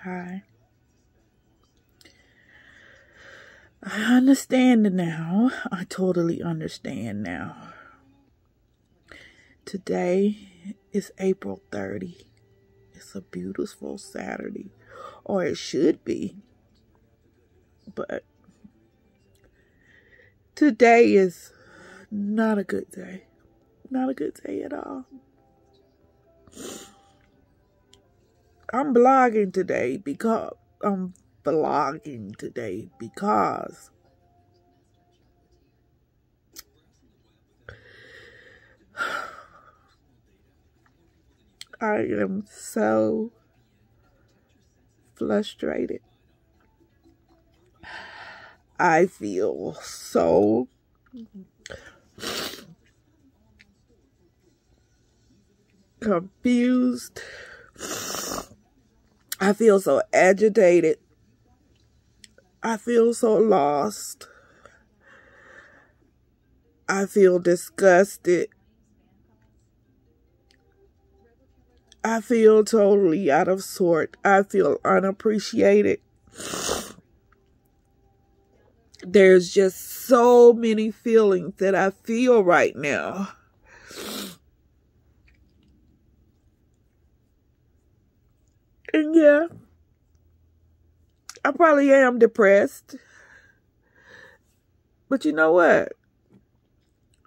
Hi. I understand now. I totally understand now. Today is April 30. It's a beautiful Saturday. Or it should be. But today is not a good day. Not a good day at all. I'm vlogging today because I am so frustrated. I feel so confused. I feel so agitated. I feel so lost. I feel disgusted. I feel totally out of sort. I feel unappreciated. There's just so many feelings that I feel right now. And yeah, I probably am depressed. But you know what?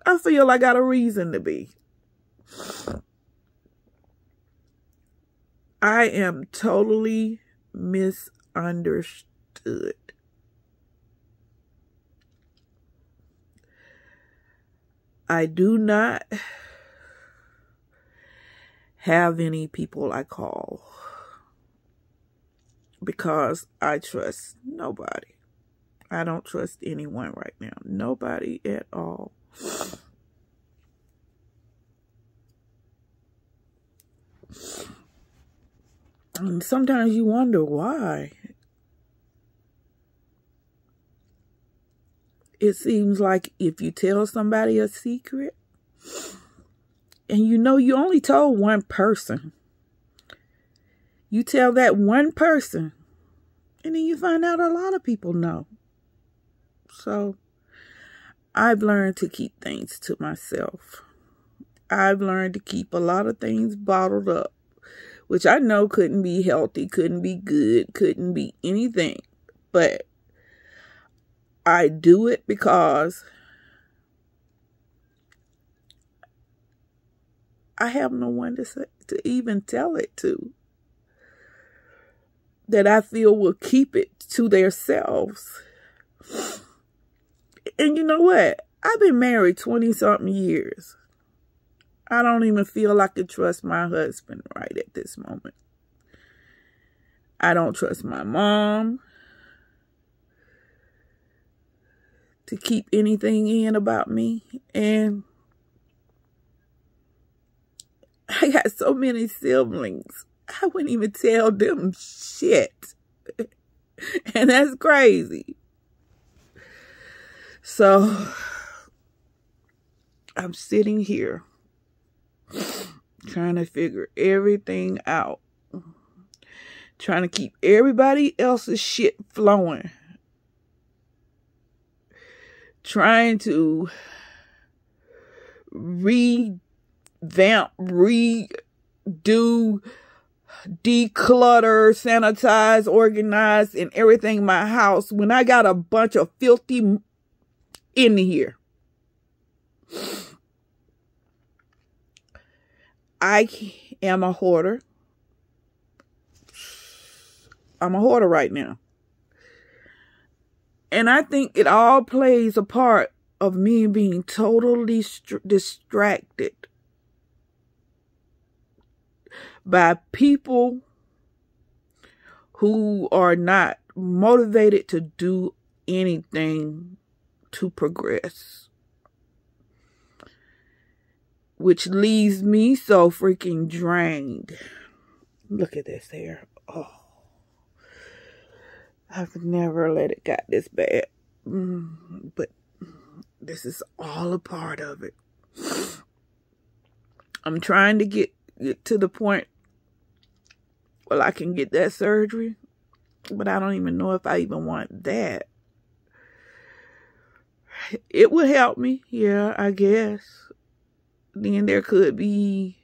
I feel I got a reason to be. I am totally misunderstood. I do not have any people I call because I trust nobody. I don't trust anyone right now. Nobody at all. And sometimes you wonder why. It seems like if you tell somebody a secret, and you know you only told one person, you tell that one person, and then you find out a lot of people know. So, I've learned to keep things to myself. I've learned to keep a lot of things bottled up, which I know couldn't be healthy, couldn't be good, couldn't be anything. But I do it because I have no one to even tell it to, that I feel will keep it to themselves. And you know what? I've been married 20-something years. I don't even feel I can trust my husband right at this moment. I don't trust my mom to keep anything in about me. And I got so many siblings. I wouldn't even tell them shit. And that's crazy. So, I'm sitting here trying to figure everything out. Trying to keep everybody else's shit flowing. Trying to revamp, redo, declutter, sanitize, organize, and everything in my house when I got a bunch of filthy in here. I am a hoarder. I'm a hoarder right now. And I think it all plays a part of me being totally distracted by people who are not motivated to do anything to progress. Which leaves me so freaking drained. Look at this hair. Oh. I've never let it get this bad. But this is all a part of it. I'm trying to get to the point well, I can get that surgery, but I don't even know if I even want that. It would help me, yeah, I guess. Then there could be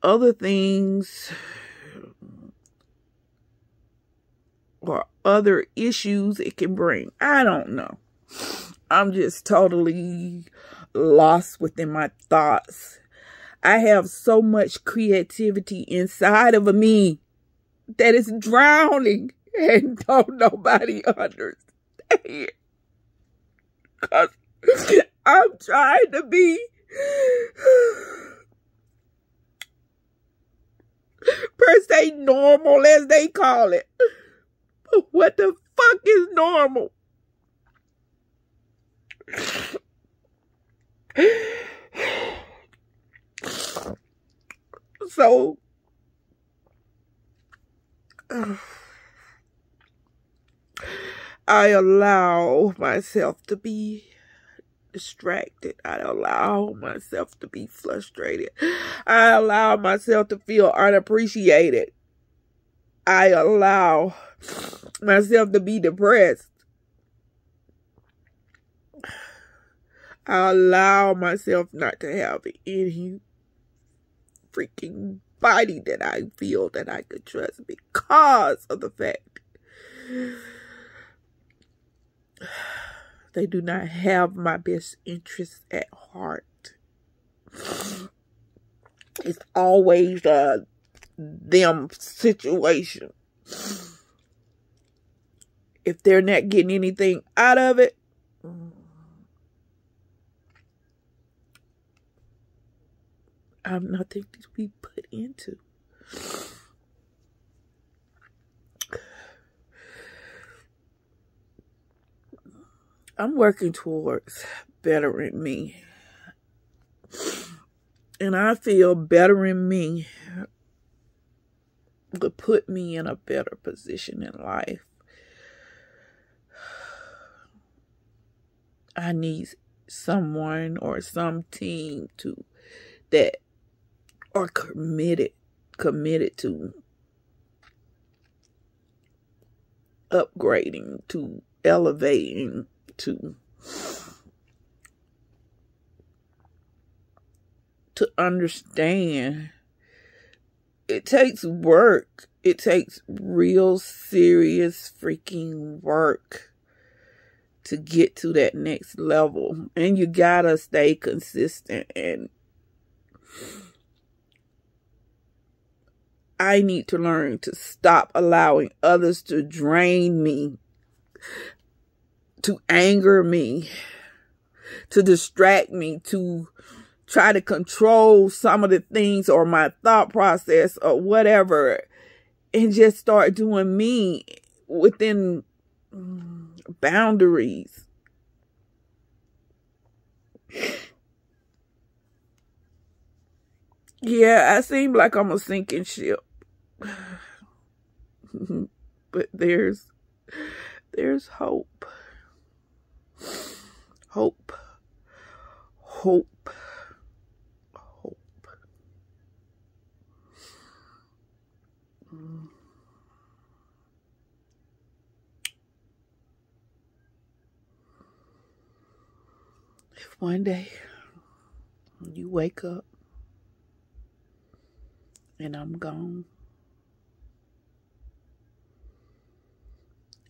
other things or other issues it can bring. I don't know. I'm just totally lost within my thoughts. I have so much creativity inside of me that is drowning and don't nobody understand. Because I'm trying to be per se normal, as they call it. But what the fuck is normal? So, I allow myself to be distracted. I allow myself to be frustrated. I allow myself to feel unappreciated. I allow myself to be depressed. I allow myself not to have any freaking body that I feel that I could trust because of the fact they do not have my best interests at heart. It's always a them situation. If they're not getting anything out of it, I'm nothing to be put into. I'm working towards bettering me. And I feel bettering me would put me in a better position in life. I need someone or some team that are committed to upgrading, to elevating, to understand. It takes work. It takes real serious freaking work to get to that next level. And you gotta stay consistent. And I need to learn to stop allowing others to drain me, to anger me, to distract me, to try to control some of the things or my thought process or whatever, and just start doing me within boundaries. Yeah, I seem like I'm a sinking ship. But there's hope. Hope. Hope. Hope. If one day you wake up and I'm gone,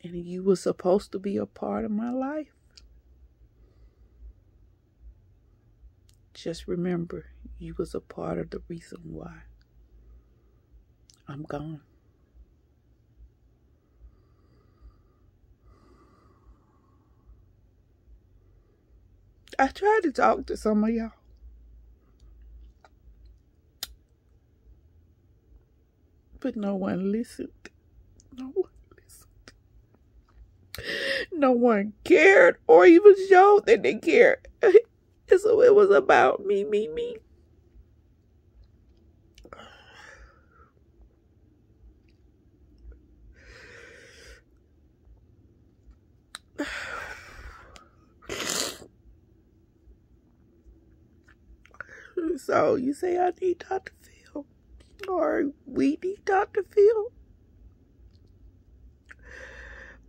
and you were supposed to be a part of my life, just remember, you was a part of the reason why I'm gone. I tried to talk to some of y'all, but no one listened. No one listened. No one cared or even showed that they cared. So it was about me. So you say I need Dr. Phil. Or we need Dr. Phil?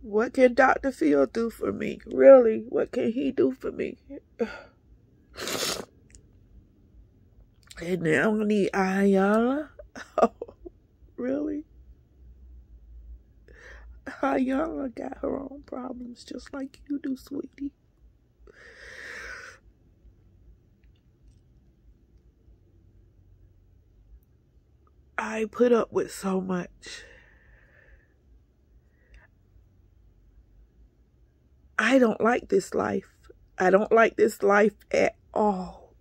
What can Dr. Phil do for me? Really, what can he do for me? And now I need Ayala. Oh, really? Ayala got her own problems just like you do, sweetie. I put up with so much. I don't like this life. I don't like this life at all.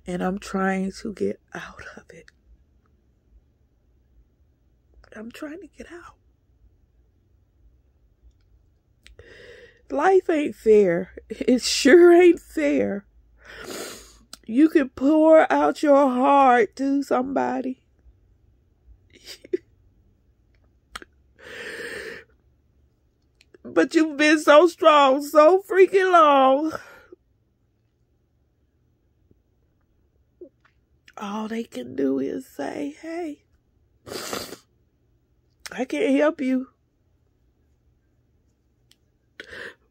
And I'm trying to get out of it. I'm trying to get out. Life ain't fair. It sure ain't fair. You can pour out your heart to somebody. But you've been so strong, so freaking long. All they can do is say, hey, I can't help you.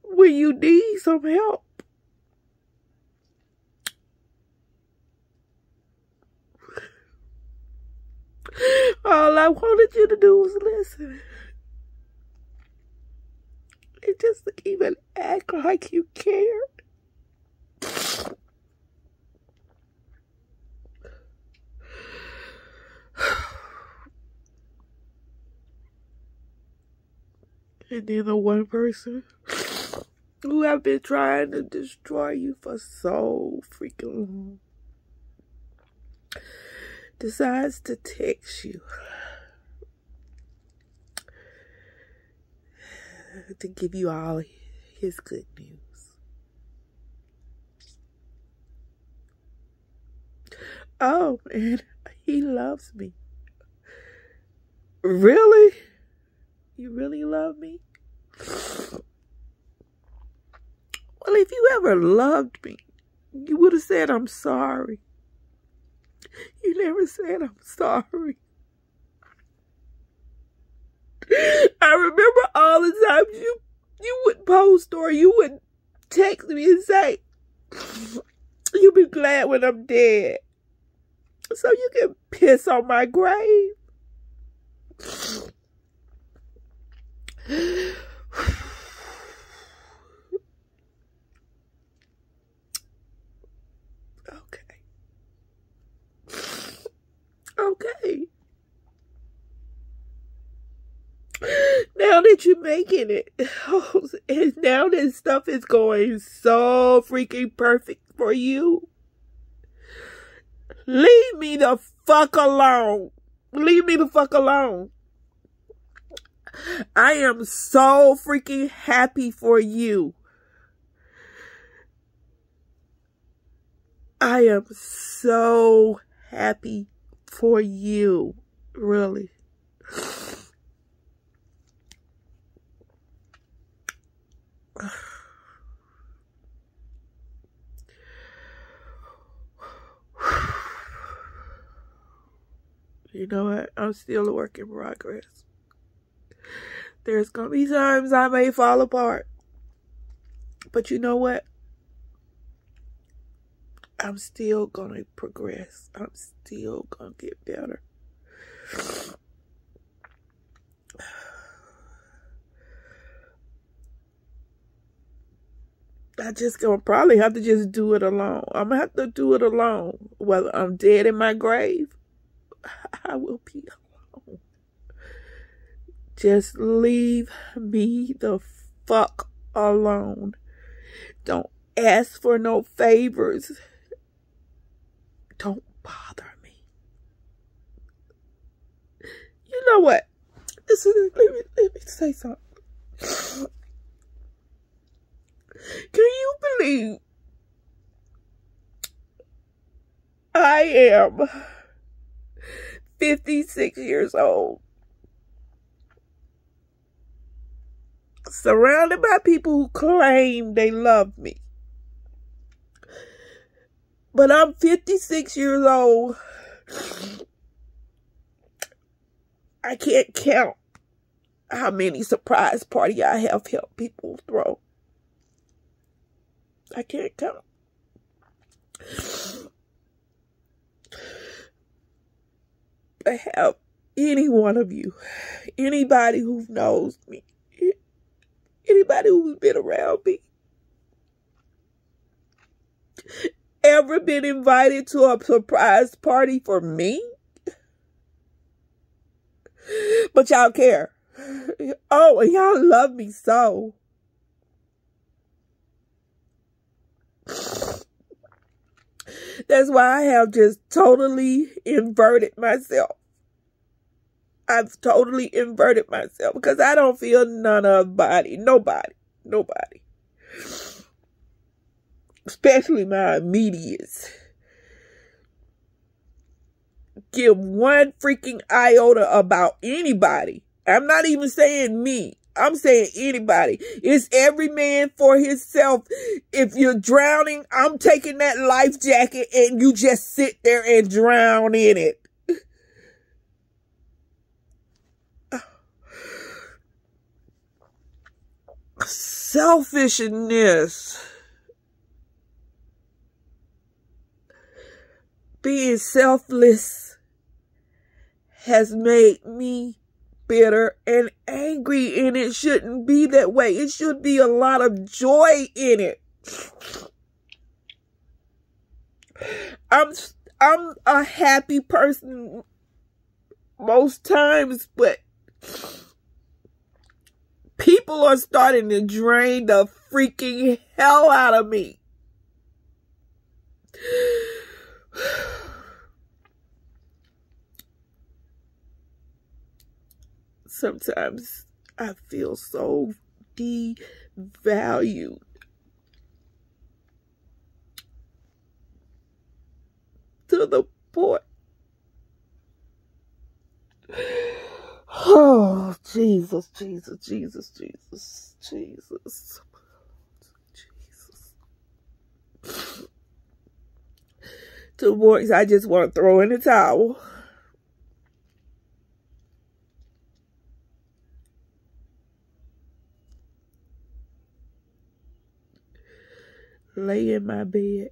When you need some help. All I wanted you to do was listen. And just to even act like you cared. And then the one person who have been trying to destroy you for so freaking long decides to text you to give you all his good news. Oh, man, he loves me. Really? You really love me? Well, if you ever loved me, you would have said, I'm sorry. You never said, I'm sorry. I remember all the times you would post or you would text me and say, you'll be glad when I'm dead. So you can piss on my grave. Okay. Now that you're making it, and now that stuff is going so freaking perfect for you, leave me the fuck alone. Leave me the fuck alone. I am so freaking happy for you. I am so happy for you. Really. You know what? I'm still a work in progress. There's gonna be times I may fall apart. But you know what? I'm still gonna progress. I'm still gonna get better. I just gonna probably have to just do it alone. I'm gonna have to do it alone. Whether I'm dead in my grave, I will be alone. Just leave me the fuck alone. Don't ask for no favors. Don't bother me. You know what? Let me say something. Can you believe I am 56 years old, surrounded by people who claim they love me, But I'm 56 years old. I can't count how many surprise parties I have helped people throw. I can't count. I have any one of you, anybody who knows me, anybody who's been around me, ever been invited to a surprise party for me? But y'all care. Oh, and y'all love me so. That's why I have just totally inverted myself. I've totally inverted myself because I don't feel nobody. Especially my immediates. Give one freaking iota about anybody. I'm not even saying me. I'm saying anybody. It's every man for himself. If you're drowning, I'm taking that life jacket and you just sit there and drown in it. Selfishness. Being selfless has made me bitter and angry, and it shouldn't be that way. It should be a lot of joy in it. I'm a happy person most times, but people are starting to drain the freaking hell out of me. Sometimes I feel so devalued. To the point. Oh, Jesus. To the point I just want to throw in the towel. Lay in my bed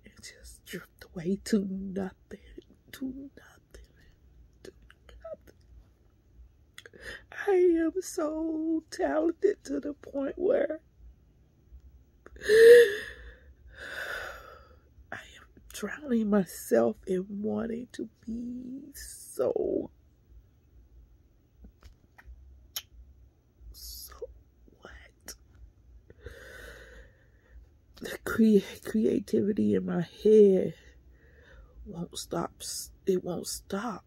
and just drift away to nothing. I am so talented to the point where I am drowning myself in wanting to be so what? The creativity in my head won't stop. It won't stop.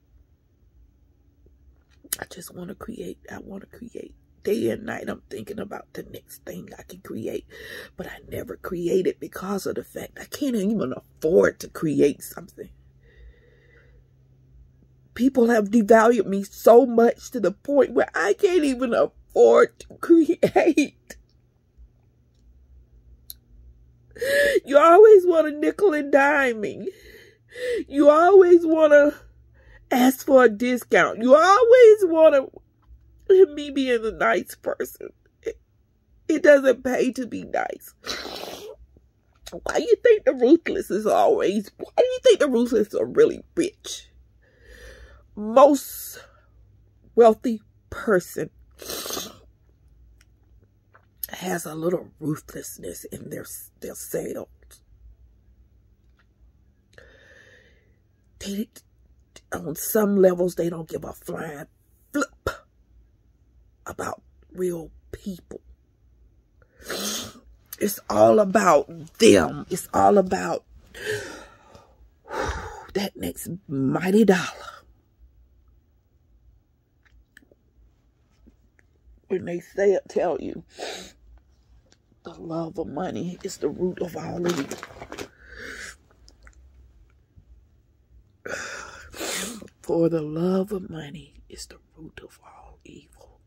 I just want to create. I want to create. Day and night, I'm thinking about the next thing I can create. But I never create it because of the fact I can't even afford to create something. People have devalued me so much to the point where I can't even afford to create. You always want to nickel and dime me. You always want to ask for a discount. You always want to, me being a nice person. It doesn't pay to be nice. Why do you think the ruthless are really rich? Most wealthy person has a little ruthlessness in their sales. On some levels, they don't give a flying flip about real people. It's all about them. It's all about that next mighty dollar. When they tell you the love of money is the root of all evil. For the love of money is the root of all evil.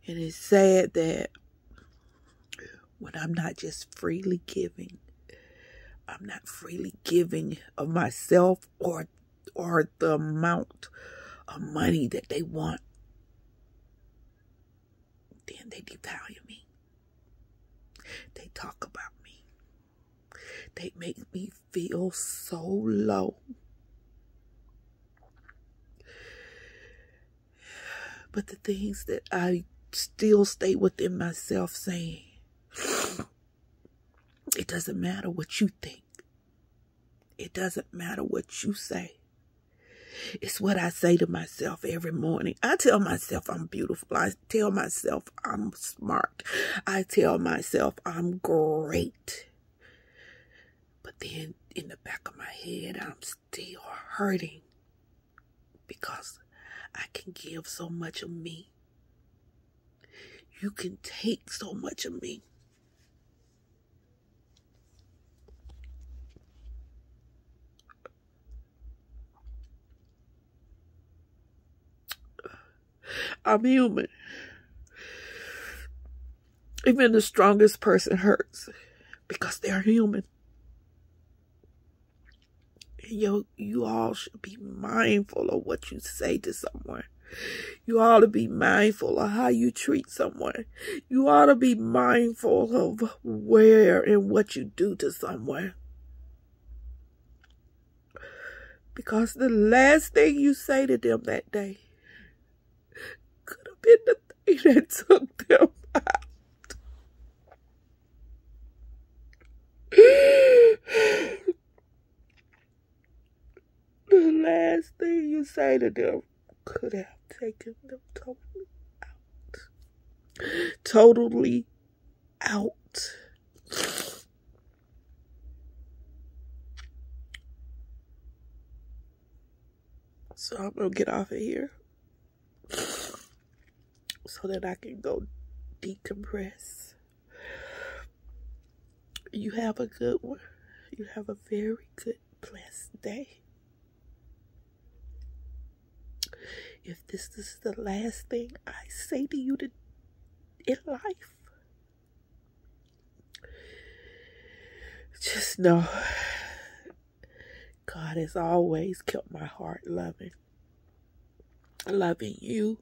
And it's sad that when I'm not just freely giving. I'm not freely giving of myself or the amount of money that they want. Then they devalue me. They talk about me. They make me feel so low. But the things that I still stay within myself saying, it doesn't matter what you think. It doesn't matter what you say. It's what I say to myself every morning. I tell myself I'm beautiful. I tell myself I'm smart. I tell myself I'm great. But then in the back of my head, I'm still hurting because I can give so much of me. You can take so much of me. I'm human. Even the strongest person hurts because they're human. You all should be mindful of what you say to someone. You ought to be mindful of how you treat someone. You ought to be mindful of where and what you do to someone. Because the last thing you say to them that day could have been the thing that took them out. The last thing you say to them could have taken them totally out. Totally out. So I'm going to get off of here so that I can go decompress. You have a good one. You have a very good, blessed day. If this is the last thing I say to you in life, just know God has always kept my heart loving. Loving you.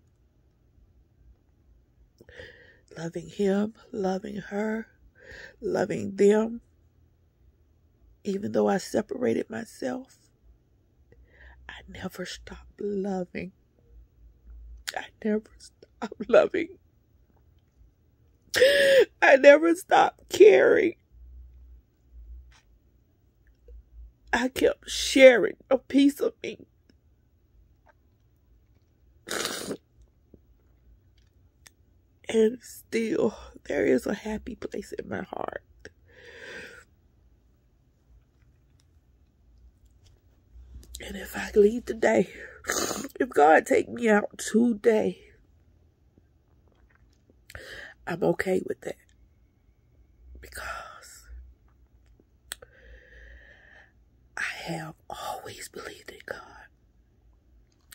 Loving him. Loving her. Loving them. Even though I separated myself, I never stopped loving. I never stopped loving. I never stopped caring. I kept sharing a piece of me. And still, there is a happy place in my heart. And if I leave today, if God take me out today, I'm okay with that. Because I have always believed in God.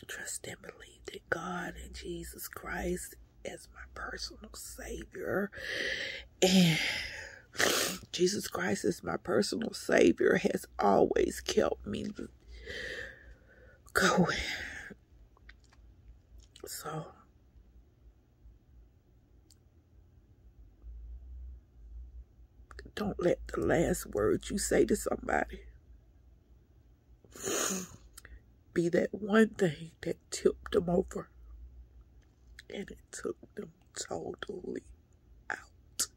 Trust and believed in God and Jesus Christ as my personal Savior. And Jesus Christ as my personal Savior has always kept me going. So don't let the last words you say to somebody be that one thing that tipped them over and it took them totally out.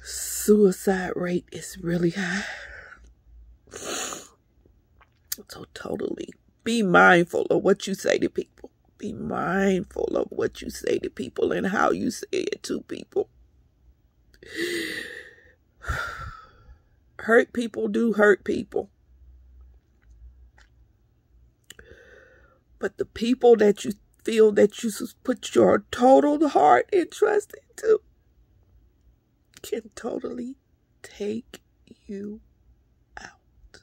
Suicide rate is really high. So totally be mindful of what you say to people. Be mindful of what you say to people and how you say it to people. Hurt people do hurt people. But the people that you feel that you put your total heart and trust into can totally take you out.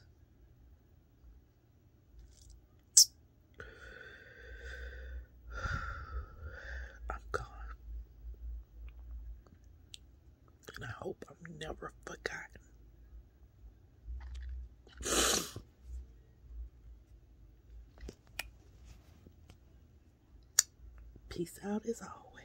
I'm gone. And I hope I'm never forgotten. Peace out as always.